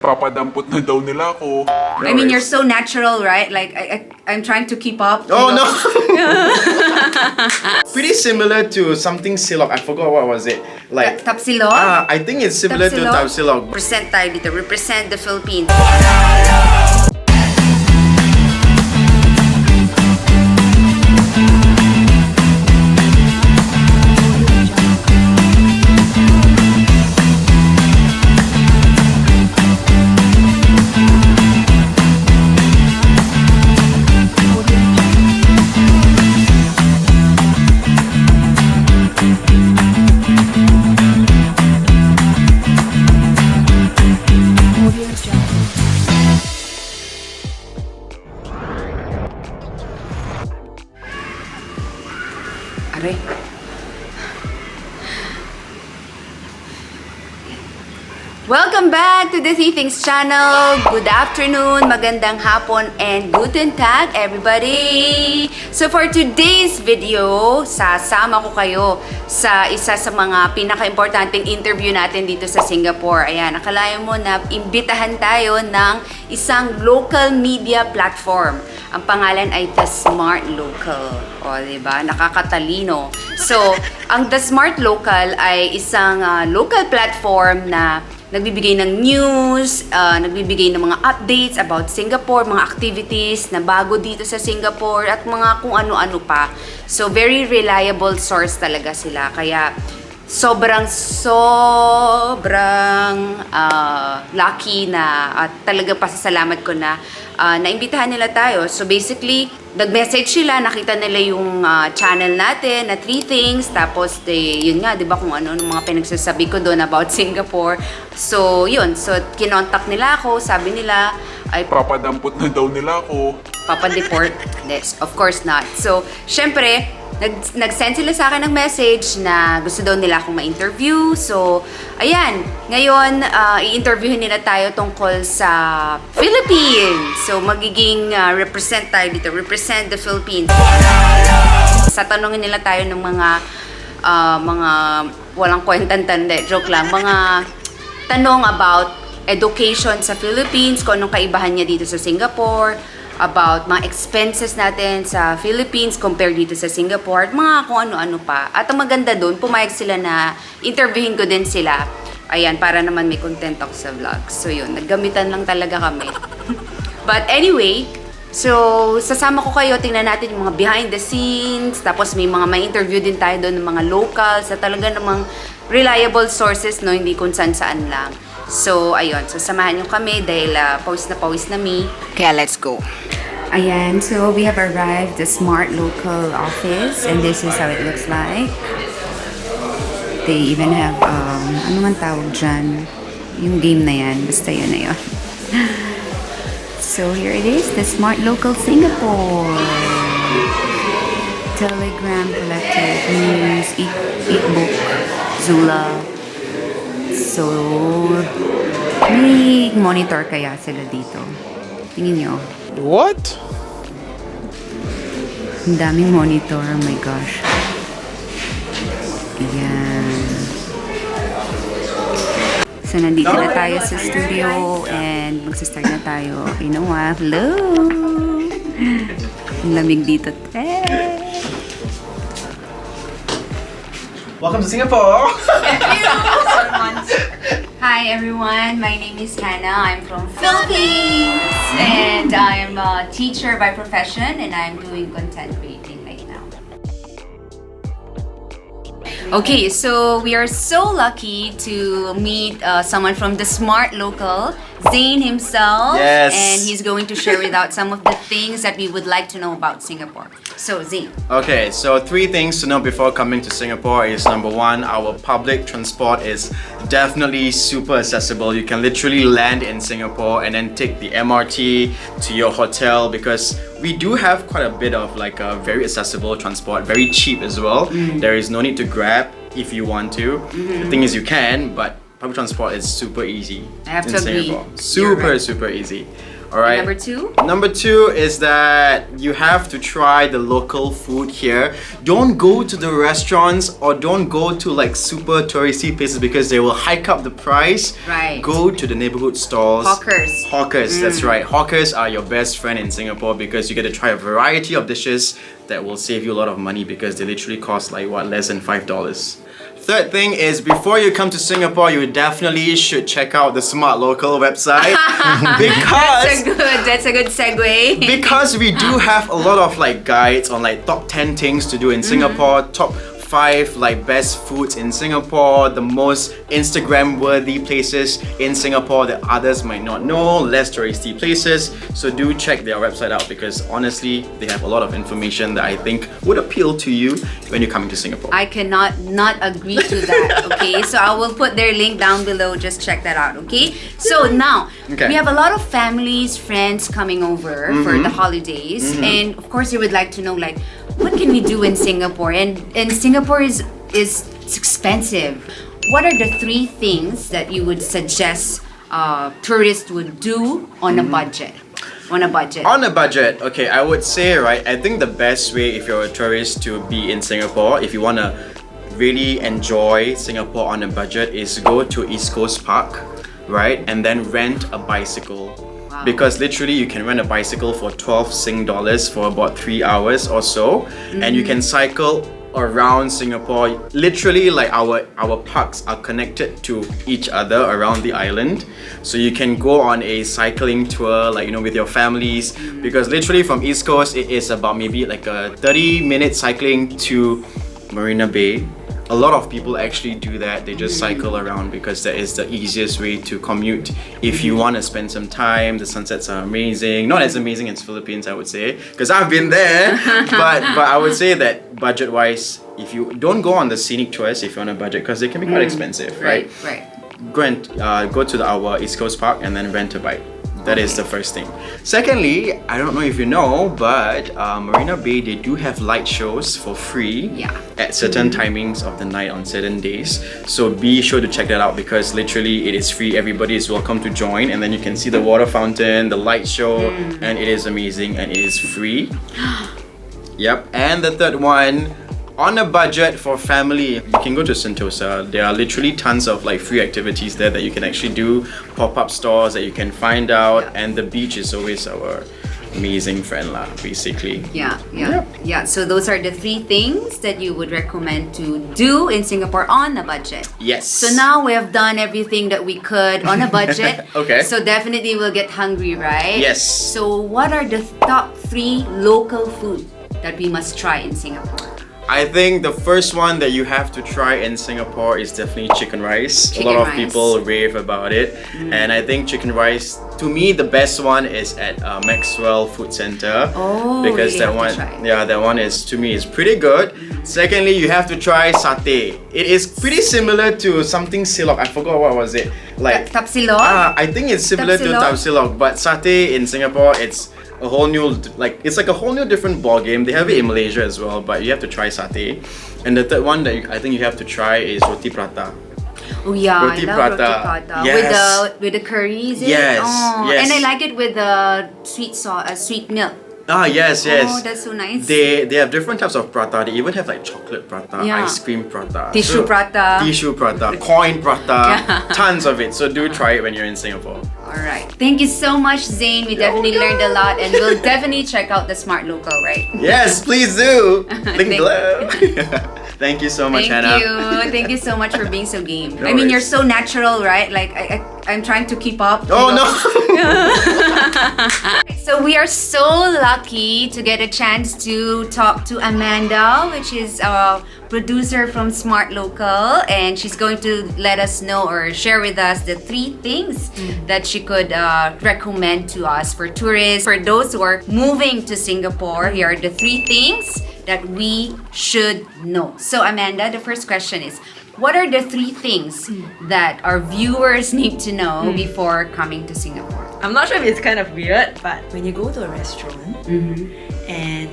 Papadampot na daw nila ako. I mean, you're so natural, right? Like, I'm trying to keep up. Oh, no! Pretty similar to something silog. I forgot what was it. Like Tapsilog? I think it's similar to Tapsilog. Represent tayo dito. Represent the Philippines. Aray. Welcome back to the Three Things channel. Good afternoon, magandang hapon, and guten tag, everybody! So for today's video, sasama ko kayo sa isa sa mga pinaka-importanting interview natin dito sa Singapore. Ayan, akalain mo na imbitahan tayo ng isang local media platform. Ang pangalan ay The SMARTLOCAL. O, diba? Nakakatalino. So, ang The SMARTLOCAL ay isang local platform na nagbibigay ng news, nagbibigay ng mga updates about Singapore, mga activities na bago dito sa Singapore, at mga kung ano-ano pa. So, very reliable source talaga sila. Kaya, sobrang lucky na at talaga pasasalamat ko na naimbitahan nila tayo. So basically, nag-message sila, nakita nila yung channel natin na Three Things, tapos yun nga, di ba, kung ano mga pinagsasabi ko doon about Singapore. So yun, so kinontak nila ako, sabi nila ay Papadampot na daw nila ako. papadeport. Yes, of course not. So, syempre, nag-send sila sa akin ng message na gusto daw nila akong ma-interview. So, ayan. Ngayon, i-interviewin nila tayo tungkol sa Philippines. So, magiging represent tayo dito. Represent the Philippines. Satanungin nila tayo ng mga walang kwentang-tanda. Joke lang. Mga tanong about education sa Philippines, kung anong kaibahan niya dito sa Singapore, about mga expenses natin sa Philippines compared dito sa Singapore, at mga kung ano-ano pa. At ang maganda doon, pumayag sila na interviewin ko din sila. Ayan, para naman may content ako sa vlog. So yun, naggamitan lang talaga kami. But anyway, so sasama ko kayo, tingnan natin yung mga behind the scenes, tapos may mga interview din tayo doon ng mga locals, sa talaga namang reliable sources, no, hindi kung saan-saan lang. So, ayun. So, samahan nyo kami dahil pawis na me. Kaya, let's go. Ayan. So, we have arrived the SMARTLOCAL office, and this is how it looks like. They even have, ano man tawag dyan? Yung game na yan. Basta yun na yun. So, here it is. The SMARTLOCAL Singapore. Telegram, Collective, News, Eatbook, Zula. So, may monitor kaya sila dito. Tingin nyo. What? Ang daming monitor. Oh my gosh. Ayan. So, nandito na tayo sa studio and magsistart na tayo. You know what? Hello! Ang lamig dito. Welcome to Singapore! Hi everyone, my name is Hannah. I'm from Philippines and I'm a teacher by profession and I'm doing content creating right now. Okay, so we are so lucky to meet someone from the SMARTLOCAL, Zane himself. Yes. And he's going to share with us some of the things that we would like to know about Singapore. So, Zane. Okay, so 3 things to know before coming to Singapore is number 1, our public transport is definitely super accessible. You can literally land in Singapore and then take the MRT to your hotel, because we do have quite a bit of like a very accessible transport, very cheap as well. There is no need to Grab if you want to. The thing is, you can, but public transport is super easy I have in to agree. Singapore. Super easy. All right. Number two? Number two is that you have to try the local food here. Don't go to the restaurants or don't go to like super touristy places because they will hike up the price. Right. Go to the neighborhood stalls. Hawkers. Hawkers, that's right. Hawkers are your best friend in Singapore because you get to try a variety of dishes that will save you a lot of money because they literally cost like what, less than $5. Third thing is, before you come to Singapore, you definitely should check out the Smart Local website because That's a good segue. because we do have a lot of like guides on like top 10 things to do in Singapore, top 5 like best foods in Singapore, the most Instagram worthy places in Singapore that others might not know, less touristy places. So do check their website out because honestly they have a lot of information that I think would appeal to you when you're coming to Singapore. I cannot not agree to that, okay? So I will put their link down below, just check that out, okay? So now, Okay. we have a lot of families, friends coming over for the holidays, and of course they would like to know like, what can we do in Singapore? And Singapore is expensive. What are the 3 things that you would suggest tourists would do on a budget? On a budget. On a budget, okay, I would say, right, I think the best way if you're a tourist to be in Singapore, if you want to really enjoy Singapore on a budget, is go to East Coast Park, right, and then rent a bicycle. Wow. Because literally you can rent a bicycle for 12 Sing dollars for about 3 hours or so, and you can cycle around Singapore. Literally, like our parks are connected to each other around the island, so you can go on a cycling tour, like, you know, with your families, because literally from East Coast it is about maybe like a 30-minute cycling to Marina Bay. A lot of people actually do that. They just cycle around because that is the easiest way to commute. If you want to spend some time, the sunsets are amazing. Not as amazing as Philippines, I would say, because I've been there. but I would say that budget-wise, if you don't go on the scenic tours if you're on a budget, because they can be quite expensive, right? Right. Go and go to our East Coast Park and then rent a bike. That is the first thing. Secondly, I don't know if you know, but Marina Bay, they do have light shows for free at certain timings of the night on certain days. So be sure to check that out because literally it is free. Everybody is welcome to join, and then you can see the water fountain, the light show, and it is amazing and it is free. Yep. And the third one, on a budget for family, you can go to Sentosa. There are literally tons of like free activities there that you can actually do, pop-up stores that you can find out, and the beach is always our amazing friend lah, basically. Yeah. So those are the 3 things that you would recommend to do in Singapore on a budget. Yes. So now we have done everything that we could on a budget. Okay. So definitely we'll get hungry, right? Yes. So what are the top 3 local food that we must try in Singapore? I think the first one that you have to try in Singapore is definitely chicken rice. Chicken a lot of rice. people rave about it, and I think chicken rice, to me, the best one is at Maxwell Food Center. Oh, because really that have to one, try. yeah, that one is, to me, is pretty good. Secondly, you have to try satay. It is pretty similar to something silok. I forgot what was it. Like Tapsilog? I think it's similar to tapsilog, but satay in Singapore, it's a whole new, like, it's like a whole new different ball game. They have it in Malaysia as well, but you have to try satay. And the third one that I think you have to try is roti prata. Oh yeah, Roti I love prata. roti prata. Yes. With the curry, is it? Yes, Oh, yes. and I like it with the sweet milk. Ah, yes, yes. Oh, that's so nice. They have different types of prata. They even have like chocolate prata, Yeah. ice cream prata, Tissue prata. tissue prata, coin prata, Yeah. tons of it. So do try it when you're in Singapore. All right. Thank you so much, Zane. We definitely learned a lot, and we'll definitely check out the Smart Local, right? Yes, please do. Link Thank- below. Thank you so much, Thank Hannah. you. Thank you so much for being so game. No I mean, worries. you're so natural, right? Like, I'm trying to keep up. Oh you know? no! So we are so lucky to get a chance to talk to Amanda, which is a producer from Smart Local, and she's going to let us know or share with us the 3 things that she could recommend to us for tourists. For those who are moving to Singapore, here are the 3 things that we should know. So Amanda, the first question is, what are the 3 things that our viewers need to know before coming to Singapore? I'm not sure if it's kind of weird, but when you go to a restaurant and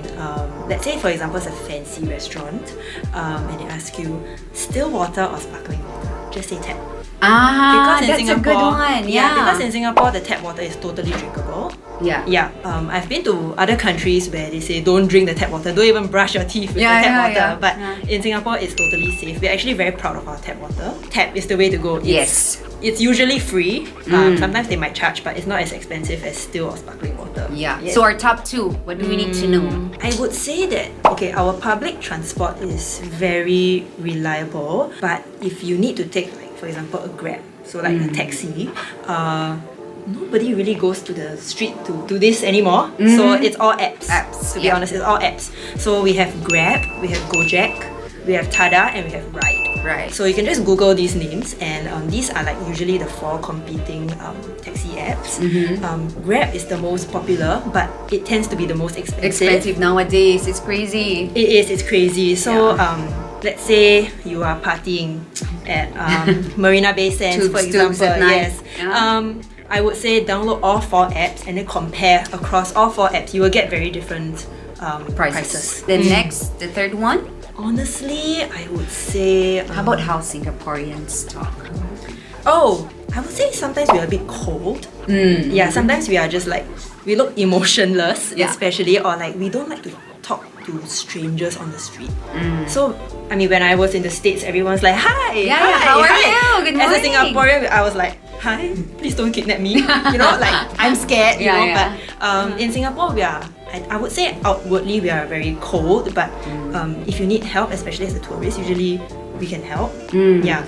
let's say for example it's a fancy restaurant and they ask you still water or sparkling water, just say tap. Ah, Because in that's a good Singapore- one. Yeah, Yeah. because in Singapore the tap water is totally drinkable. yeah. Yeah, I've been to other countries where they say don't drink the tap water, don't even brush your teeth with Yeah, the tap yeah, water. yeah. But Yeah. in Singapore, it's totally safe. We're actually very proud of our tap water. Tap is the way to go. Yes. It's usually free. Sometimes they might charge, but it's not as expensive as still or sparkling water. Yeah. Yes. So our top two, what do we need to know? I would say that okay, our public transport is very reliable, but if you need to take, like, for example, a Grab, so like a taxi, nobody really goes to the street to do this anymore. So it's all apps. Apps, To be yeah. honest, it's all apps. So we have Grab, we have Gojek, we have Tada, and we have Ride. Right. So you can just Google these names, and these are like usually the 4 competing taxi apps. Grab is the most popular, but it tends to be the most Expensive nowadays. It's crazy. It is, it's crazy. So, let's say you are partying at Marina Bay Sands, for Tubes example. at night. Yes. Yeah. I would say download all 4 apps and then compare across all 4 apps. You will get very different prices. The next, the third one. Honestly, I would say. How about how Singaporeans talk? Oh, I would say sometimes we are a bit cold. Yeah, sometimes we are just like, we look emotionless, Yeah. especially, or like we don't like to talk to strangers on the street. So, I mean, when I was in the States, everyone's like, hi, Yeah, hi, yeah, how are hi." you? Good As a morning. Singaporean, I was like, hi, please don't kidnap me. You know, like, I'm scared, you Yeah, know, yeah. but in Singapore, we are, I would say outwardly we are very cold, but if you need help, especially as a tourist, usually we can help. Yeah.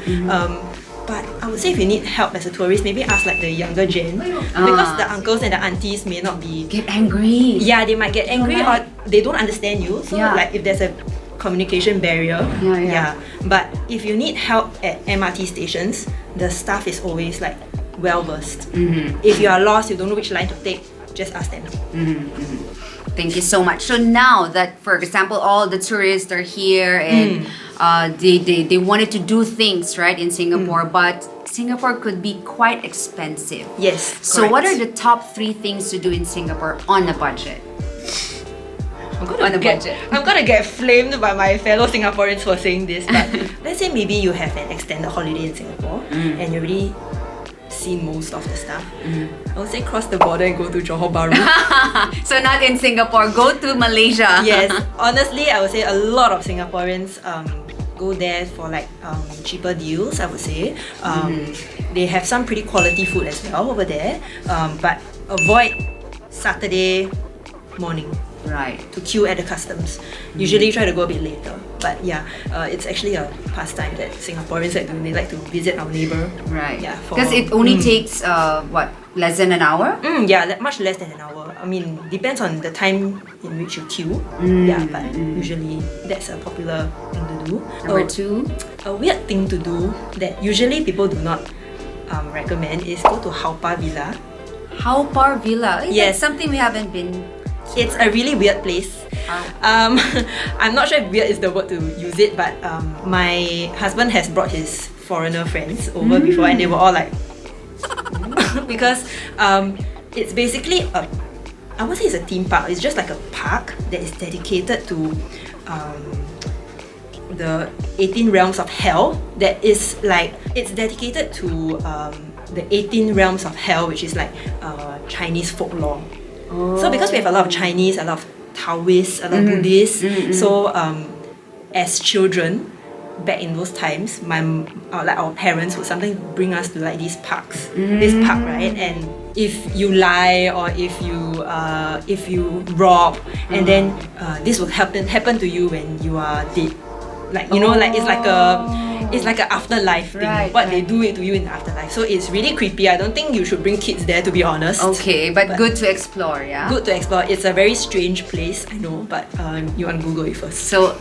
But I would say if you need help as a tourist, maybe ask like the younger gen, because the uncles and the aunties may not be. Get angry. Yeah, they might get angry or they don't understand you. So Yeah. like if there's a communication barrier, Yeah. But if you need help at MRT stations, the staff is always like well versed. If you are lost, you don't know which line to take, just ask them. Thank you so much. So now that, for example, all the tourists are here and they wanted to do things right in Singapore, but Singapore could be quite expensive. Yes. So what are correct. the top 3 things to do in Singapore on a budget? On a budget. I'm gonna get flamed by my fellow Singaporeans for saying this, but let's say maybe you have an extended holiday in Singapore and you already seen most of the stuff. I would say cross the border and go to Johor Bahru. So not in Singapore, go to Malaysia. Yes, honestly, I would say a lot of Singaporeans go there for like cheaper deals. I would say they have some pretty quality food as well over there, but avoid Saturday morning Right. to queue at the customs. Usually try to go a bit later. But yeah, it's actually a pastime that Singaporeans like to do. They like to visit our neighbor. Right. Yeah, for- Because it only takes what, less than an hour? Yeah, much less than an hour. I mean, depends on the time in which you queue. Yeah, but usually that's a popular thing to do. Number 2. A weird thing to do that usually people do not recommend is go to Haupar Villa. Haupar Villa. Yes. That's something we haven't been. It's a really weird place. I'm not sure if weird is the word to use it, but my husband has brought his foreigner friends over before, and they were all like, because it's basically I won't say it's a theme park. It's just like a park that is dedicated to the 18 realms of hell. That is like, it's dedicated to the 18 realms of hell, which is like Chinese folklore. So because we have a lot of Chinese, a lot of Taoists, a lot of Buddhists, so as children, back in those times, our parents would sometimes bring us to like these parks, this park, right? And if you lie or if you rob, and then this will happen to you when you are dead. Like, you know, like it's like a afterlife thing. Right, what they right. do it to you in the afterlife. So it's really creepy. I don't think you should bring kids there, to be honest. Okay, but good to explore, yeah? Good to explore. It's a very strange place, I know, but you want to Google it first. So,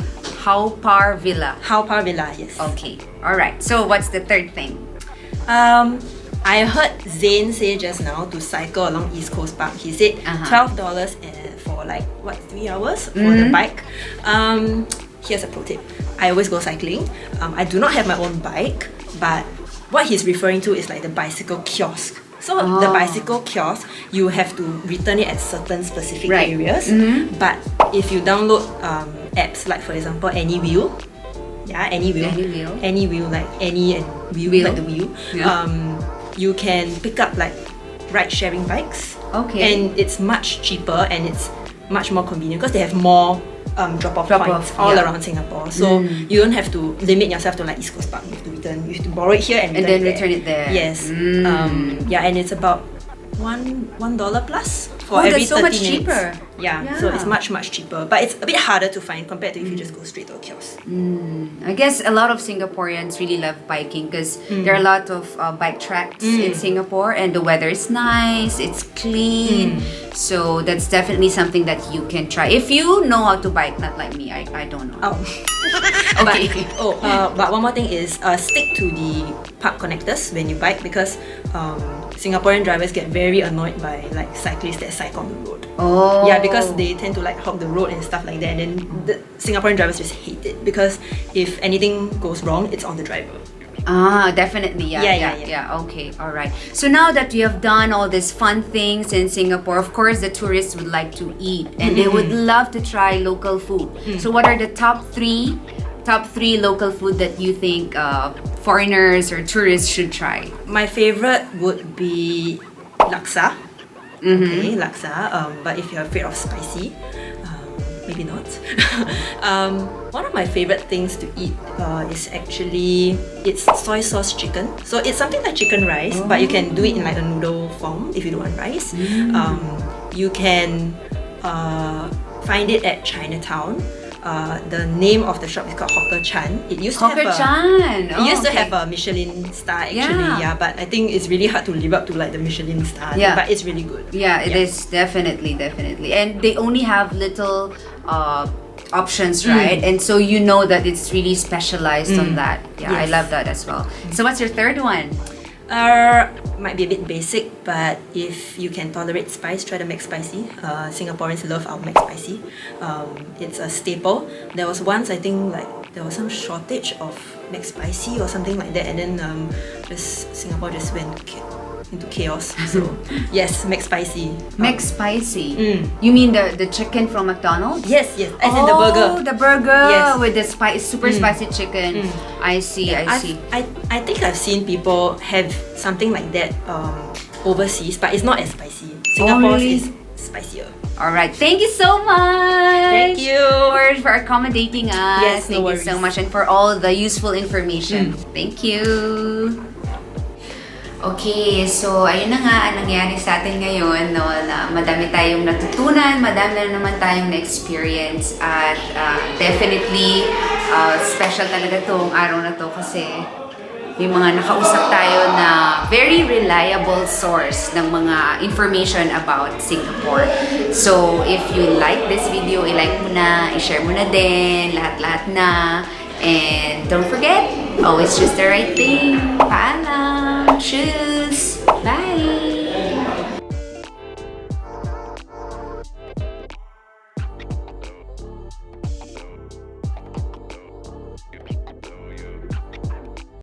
Haupar Villa. Haupar Villa, yes. Okay, alright. So, what's the third thing? I heard Zayn say just now to cycle along East Coast Park. He said $12 for like, 3 hours for the bike. Here's a pro tip. I always go cycling. I do not have my own bike, but what he's referring to is like the bicycle kiosk. So the bicycle kiosk, you have to return it at certain specific areas. But if you download apps like, for example, AnyWheel, yeah, any wheel, Any wheel. like any and wheel, like the wheel. Yeah. You can pick up like ride-sharing bikes. Okay. And it's much cheaper and it's much more convenient because they have more drop-off points all yeah. around Singapore. So you don't have to limit yourself to like East Coast Park. You have to return. You have to borrow it here and then it return it there. Yes. Yeah, and it's about $1 plus for Oh, every that's so 30 much minutes. cheaper. Yeah, so it's much cheaper. But it's a bit harder to find compared to if you just go straight to a kiosk. I guess a lot of Singaporeans really love biking because there are a lot of bike tracks in Singapore, and the weather is nice, it's clean. So that's definitely something that you can try. If you know how to bike, not like me, I don't know. Oh. Okay. But one more thing is stick to the park connectors when you bike because Singaporean drivers get very annoyed by like cyclists that cycle on the road. Oh. Yeah, because they tend to like hog the road and stuff like that, and then the Singaporean drivers just hate it because if anything goes wrong, it's on the driver. Ah, definitely. Yeah. Okay, all right. So now that we have done all these fun things in Singapore, of course, the tourists would like to eat and they would love to try local food. So what are the top three local food that you think foreigners or tourists should try? My favorite would be laksa. Okay, laksa. But if you're afraid of spicy, maybe not. One of my favorite things to eat is actually it's soy sauce chicken. So it's something like chicken rice, but you can do it in like a noodle form if you don't want rice. You can find it at Chinatown. The name of the shop is called Hawker Chan. It used to have a Michelin star actually, yeah. But I think it's really hard to live up to like the Michelin star. Yeah. But it's really good. Yeah, it is definitely. And they only have little options, right? And so you know that it's really specialized on that. Yeah, I Yes. love that as well. So what's your third one? Might be a bit basic, but if you can tolerate spice, try the McSpicy. Singaporeans love our McSpicy. It's a staple. There was once, I think, like there was some shortage of McSpicy or something like that, and then Singapore just went into chaos. So yes, McSpicy. McSpicy. You mean the chicken from McDonald's? Yes, as in the burger. Oh, the burger Yes. with the super spicy chicken. I see. I think I've seen people have something like that overseas, but it's not as spicy. Singapore's really? is spicier. All right. Thank you so much. Thank you. for accommodating us. Yes, Thank no you so worries. much, and for all the useful information. Thank you. Okay, so ayun na nga ang nangyari sa atin ngayon, no, na madami tayong natutunan, madami na naman tayong na-experience, at definitely special talaga tong araw na to kasi may mga nakausap tayo na very reliable source ng mga information about Singapore. So, if you like this video, i-like mo na, i-share mo na din, lahat-lahat na. And don't forget, always choose the right thing. Paalam! Tschüss!